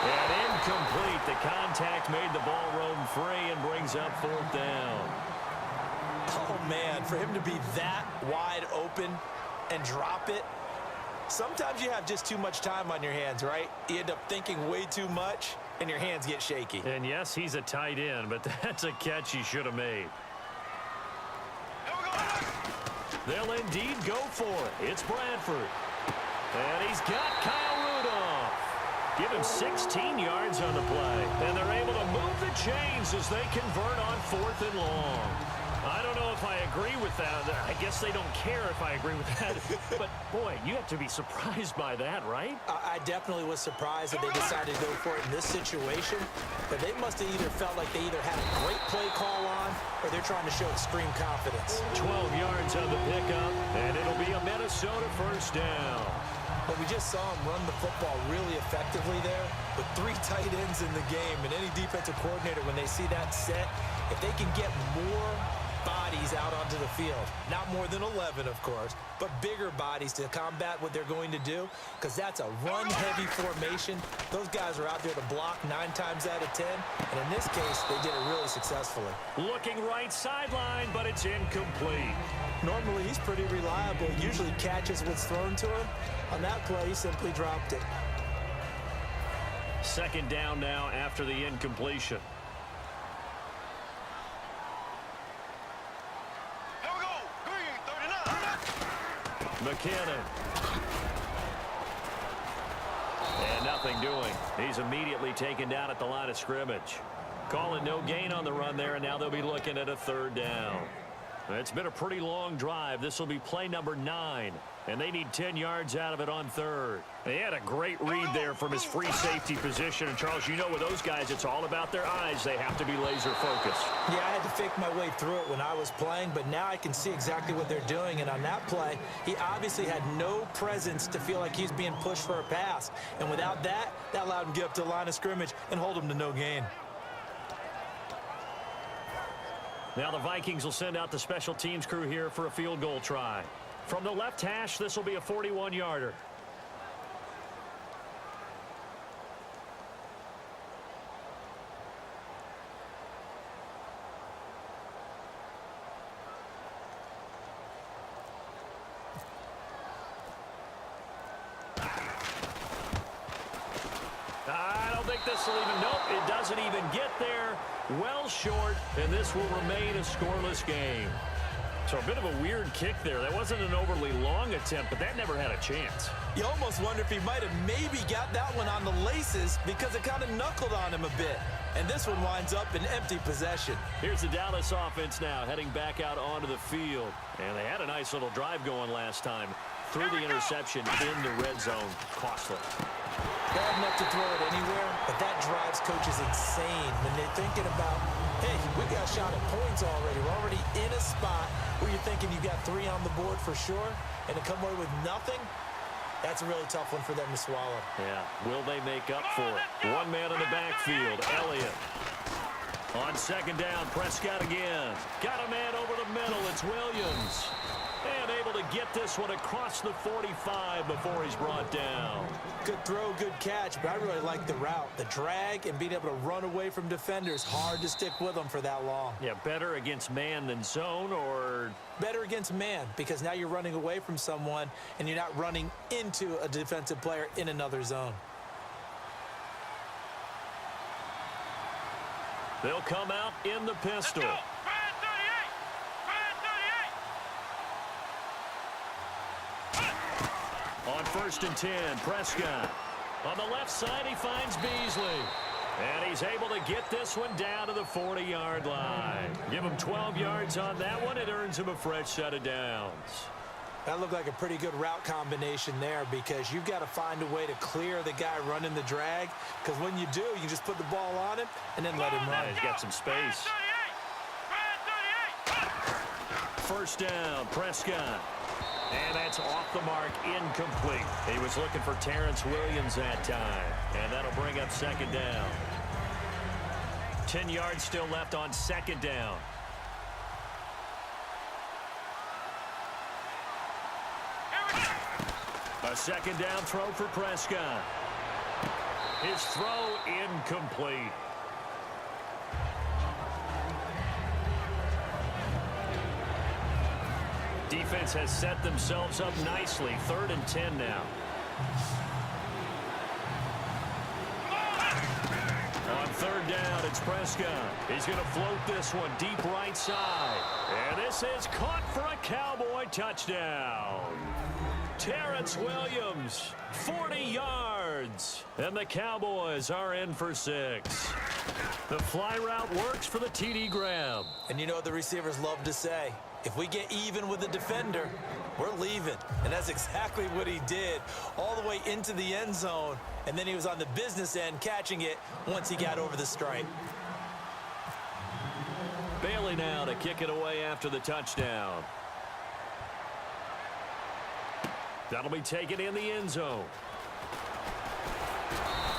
And incomplete. The contact made the ball roam free and brings up fourth down. Oh, man, for him to be that wide open and drop it, sometimes you have just too much time on your hands, right? You end up thinking way too much, and your hands get shaky. And yes, he's a tight end, but that's a catch he should have made. They'll indeed go for it. It's Bradford. And he's got Kyle Rudolph. Give him 16 yards on the play. And they're able to move the chains as they convert on 4th and long. I don't know if I agree with that. I guess they don't care if I agree with that. But, boy, you have to be surprised by that, right? I definitely was surprised that they decided to go for it in this situation. But they must have either felt like they either had a great play call on or they're trying to show extreme confidence. 12 yards on the pickup, and it'll be a Minnesota first down. But we just saw him run the football really effectively there with 3 tight ends in the game. And any defensive coordinator, when they see that set, if they can get more bodies out onto the field, not more than 11, of course, but bigger bodies to combat what they're going to do, because that's a run-heavy formation. Those guys are out there to block 9 times out of 10, and in this case, they did it really successfully. Looking right sideline, but it's incomplete. Normally, he's pretty reliable. Usually catches what's thrown to him. On that play, he simply dropped it. Second down now after the incompletion. Here we go. Green, 39. McKinnon. And nothing doing. He's immediately taken down at the line of scrimmage. Calling no gain on the run there, and now they'll be looking at a 3rd down. It's been a pretty long drive. This will be play number 9, and they need 10 yards out of it on 3rd. They had a great read there from his free safety position. And, Charles, you know with those guys, it's all about their eyes. They have to be laser focused. Yeah, I had to fake my way through it when I was playing, but now I can see exactly what they're doing. And on that play, he obviously had no presence to feel like he's being pushed for a pass. And without that, that allowed him to get up to the line of scrimmage and hold him to no gain. Now the Vikings will send out the special teams crew here for a field goal try. From the left hash, this will be a 41-yarder. I don't think this will even, nope, it doesn't even get there. Well short, and this will remain a scoreless game. So a bit of a weird kick there. That wasn't an overly long attempt, but that never had a chance. You almost wonder if he might have maybe got that one on the laces because it kind of knuckled on him a bit. And this one winds up in empty possession. Here's the Dallas offense now heading back out onto the field. And they had a nice little drive going last time. Threw the interception in the red zone. Costly. Bad enough to throw it anywhere, but that drives coaches insane when they're thinking about, hey, we got shot at points already. We're already in a spot where you're thinking you got 3 on the board for sure, and to come away with nothing, that's a really tough one for them to swallow. Yeah, will they make up for it? One man in the backfield, Elliott. On 2nd down, Prescott again. Got a man over the middle, it's Williams. And able to get this one across the 45 before he's brought down. Good throw, good catch, but I really like the route. The drag and being able to run away from defenders. Hard to stick with them for that long. Yeah, better against man than zone, or? Better against man, because now you're running away from someone and you're not running into a defensive player in another zone. They'll come out in the pistol. On 1st and 10, Prescott. On the left side, he finds Beasley. And he's able to get this one down to the 40-yard line. Give him 12 yards on that one. It earns him a fresh set of downs. That looked like a pretty good route combination there because you've got to find a way to clear the guy running the drag, because when you do, you just put the ball on him and then let him run. Yeah, he's got some space. 1st down, Prescott. And that's off the mark, incomplete. He was looking for Terrence Williams that time. And that'll bring up 2nd down. 10 yards still left on 2nd down. A 2nd down throw for Prescott. His throw incomplete. Defense has set themselves up nicely. 3rd and 10 now. On 3rd down, it's Prescott. He's going to float this one deep right side. And this is caught for a Cowboy touchdown. Terrence Williams, 40 yards. And the Cowboys are in for 6. The fly route works for the TD grab. And you know what the receivers love to say? If we get even with the defender, we're leaving. And that's exactly what he did, all the way into the end zone. And then he was on the business end catching it once he got over the stripe. Bailey now to kick it away after the touchdown. That'll be taken in the end zone.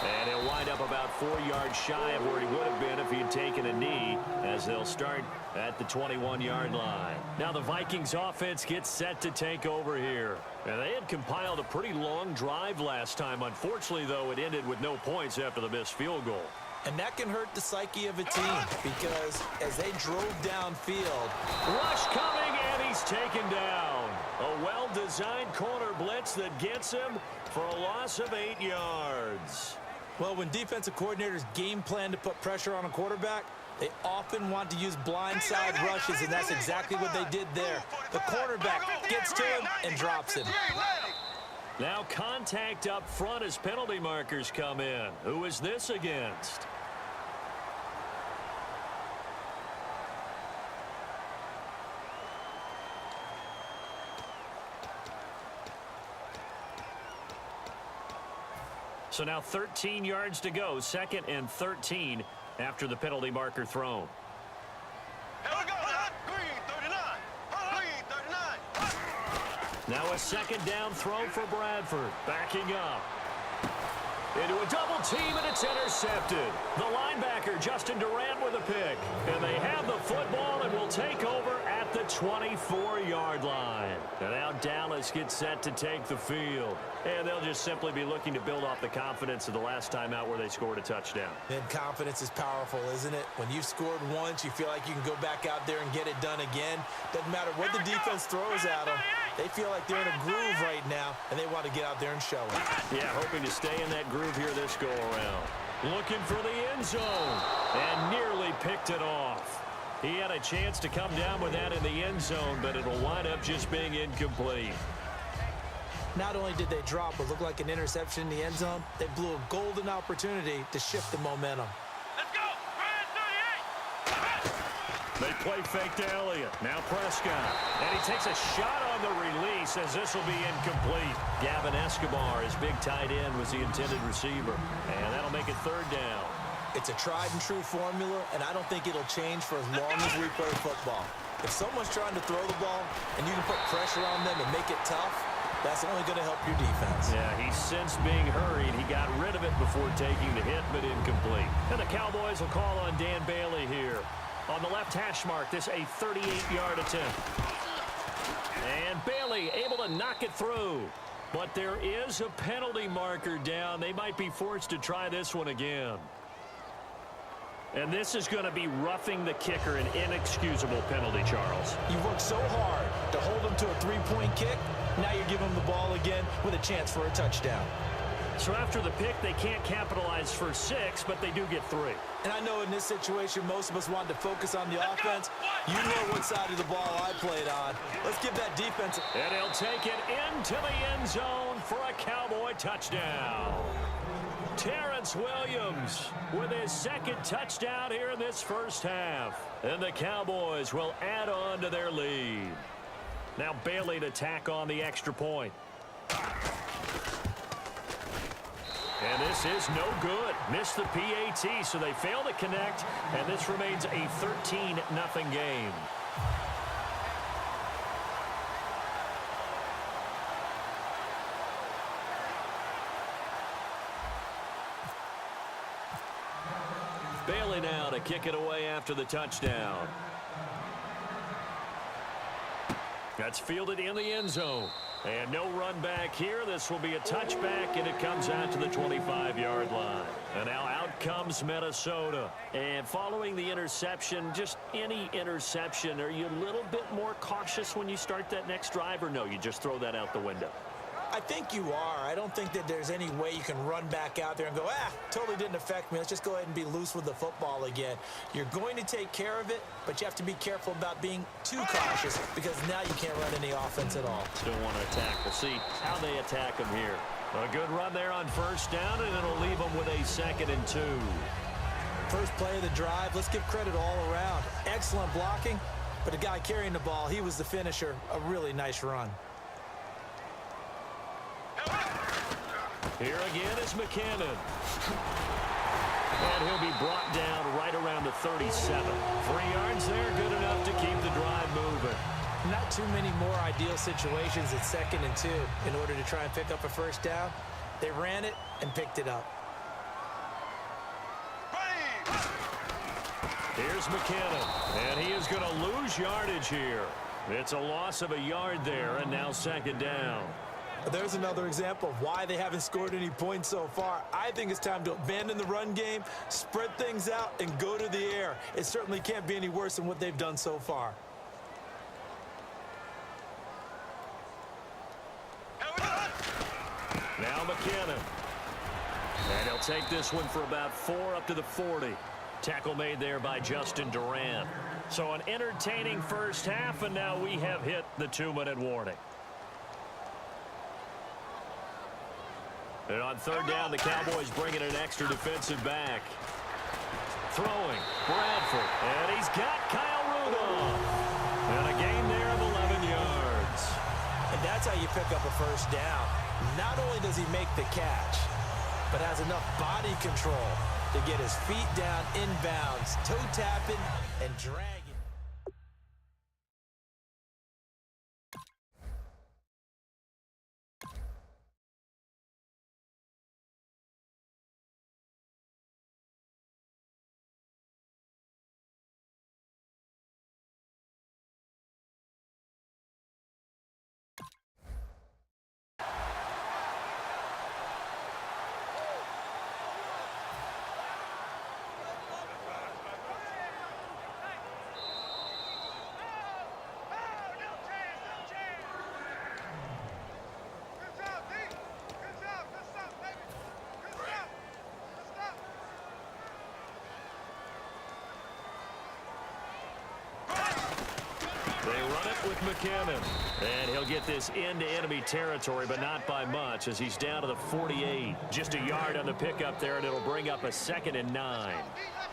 And he'll wind up about 4 yards shy of where he would have been if he had taken a knee, as they'll start at the 21-yard line. Now the Vikings offense gets set to take over here. And they had compiled a pretty long drive last time. Unfortunately, though, it ended with no points after the missed field goal. And that can hurt the psyche of a team because as they drove downfield. Rush coming, and he's taken down. A well-designed corner blitz that gets him for a loss of 8 yards. Well, when defensive coordinators game plan to put pressure on a quarterback, they often want to use blindside rushes, and that's exactly what they did there. The cornerback gets to him and drops him. Now contact up front as penalty markers come in. Who is this against? So now 13 yards to go, 2nd and 13 after the penalty marker thrown. Here we go, green 39. Green 39. Now a 2nd down throw for Bradford. Backing up. Into a double team, and it's intercepted. The linebacker, Justin Durant, with a pick. And they have the football and will take over at the 24-yard line. And now Dallas gets set to take the field. And they'll just simply be looking to build off the confidence of the last time out where they scored a touchdown. And confidence is powerful, isn't it? When you've scored once, you feel like you can go back out there and get it done again. Doesn't matter what the defense throws at them. They feel like they're in a groove right now, and they want to get out there and show it. Yeah, hoping to stay in that groove here this go-around. Looking for the end zone, and nearly picked it off. He had a chance to come down with that in the end zone, but it'll wind up just being incomplete. Not only did they drop what looked like an interception in the end zone, they blew a golden opportunity to shift the momentum. Let's go, They play fake to Elliott. Now Prescott. And he takes a shot on the release as this will be incomplete. Gavin Escobar, his big tight end, was the intended receiver. And that'll make it 3rd down. It's a tried-and-true formula, and I don't think it'll change for as long as we play football. If someone's trying to throw the ball and you can put pressure on them and make it tough, that's only going to help your defense. Yeah, he sensed being hurried. He got rid of it before taking the hit, but incomplete. And the Cowboys will call on Dan Bailey here. On the left hash mark, this a 38-yard attempt. And Bailey able to knock it through. But there is a penalty marker down. They might be forced to try this one again. And this is going to be roughing the kicker, an inexcusable penalty, Charles. You worked so hard to hold him to a three-point kick. Now you're giving him the ball again with a chance for a touchdown. So after the pick, they can't capitalize for 6, but they do get 3. And I know in this situation, most of us wanted to focus on the offense. You know what side of the ball I played on. Let's give that defense. And he'll take it into the end zone for a Cowboy touchdown. Terrence Williams with his 2nd touchdown here in this first half. And the Cowboys will add on to their lead. Now Bailey to tack on the extra point. And this is no good. Missed the PAT, so they fail to connect, and this remains a 13-0 game. Bailey now to kick it away after the touchdown. That's fielded in the end zone. And no run back here. This will be a touchback, and it comes out to the 25-yard line. And now out comes Minnesota. And following the interception, just any interception, are you a little bit more cautious when you start that next drive, or no, you just throw that out the window? I think you are. I don't think that there's any way you can run back out there and go, totally didn't affect me. Let's just go ahead and be loose with the football again. You're going to take care of it, but you have to be careful about being too cautious because now you can't run any offense at all. Still want to attack. We'll see how they attack them here. A good run there on first down, and it'll leave them with a 2nd and 2. First play of the drive, let's give credit all around. Excellent blocking, but the guy carrying the ball, he was the finisher. A really nice run. Here again is McKinnon. And he'll be brought down right around the 37. 3 yards there, good enough to keep the drive moving. Not too many more ideal situations at 2nd and 2 in order to try and pick up a first down. They ran it and picked it up. Here's McKinnon, and he is going to lose yardage here. It's a loss of a yard there, and now 2nd down. There's another example of why they haven't scored any points so far. I think it's time to abandon the run game, spread things out, and go to the air. It certainly can't be any worse than what they've done so far. Now McKinnon. And he'll take this one for about 4 up to the 40. Tackle made there by Justin Durant. So an entertaining first half, and now we have hit the 2-minute warning. And on 3rd down, the Cowboys bring in an extra defensive back. Throwing, Bradford, and he's got Kyle Rudolph. And a gain there of 11 yards. And that's how you pick up a first down. Not only does he make the catch, but has enough body control to get his feet down inbounds, toe tapping and dragging. With McKinnon. And he'll get this into enemy territory, but not by much as he's down to the 48. Just a yard on the pickup there, and it'll bring up a 2nd and 9.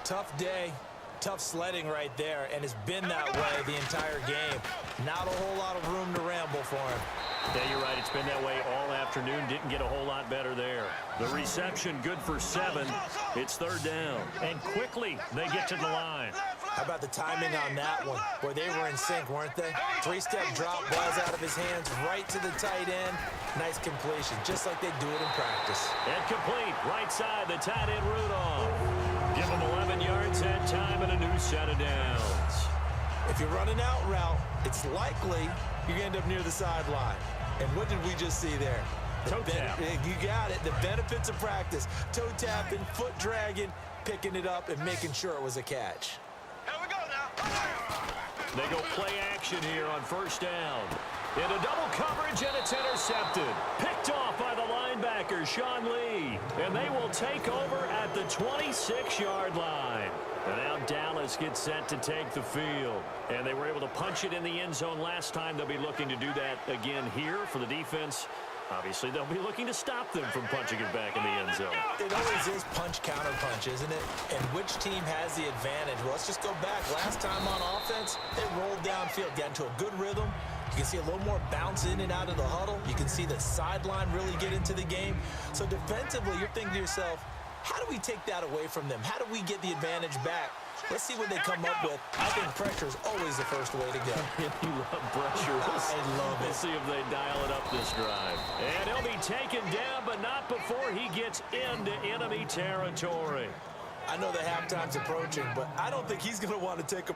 Tough day, tough sledding right there, and it's been that way the entire game. Not a whole lot of room to ramble for him. Yeah, you're right. It's been that way all afternoon. Didn't get a whole lot better there. The reception good for 7. It's 3rd down. And quickly they get to the line. How about the timing on that one? Boy, they were in sync, weren't they? 3-step drop, balls out of his hands, right to the tight end. Nice completion, just like they do it in practice. And complete, right side, the tight end Rudolph. Give him 11 yards that time and a new set of downs. If you're running out route, it's likely you're going to end up near the sideline. And what did we just see there? Toe tap. You got it. The benefits of practice. Toe tapping, foot dragging, picking it up, and making sure it was a catch. Here we go now. They go play action here on 1st down. Into double coverage, and it's intercepted. Picked off by the linebacker, Sean Lee. And they will take over at the 26-yard line. And now Dallas gets set to take the field. And they were able to punch it in the end zone last time. They'll be looking to do that again here for the defense. Obviously, they'll be looking to stop them from punching it back in the end zone. It always is punch-counter-punch, isn't it? And which team has the advantage? Well, let's just go back. Last time on offense, they rolled downfield, got into a good rhythm. You can see a little more bounce in and out of the huddle. You can see the sideline really get into the game. So defensively, you're thinking to yourself, how do we take that away from them? How do we get the advantage back? Let's see what they come up with. I think pressure is always the first way to go. You love pressure. I love it. We'll see if they dial it up this drive. And he'll be taken down, but not before he gets into enemy territory. I know the halftime's approaching, but I don't think he's going to want to take a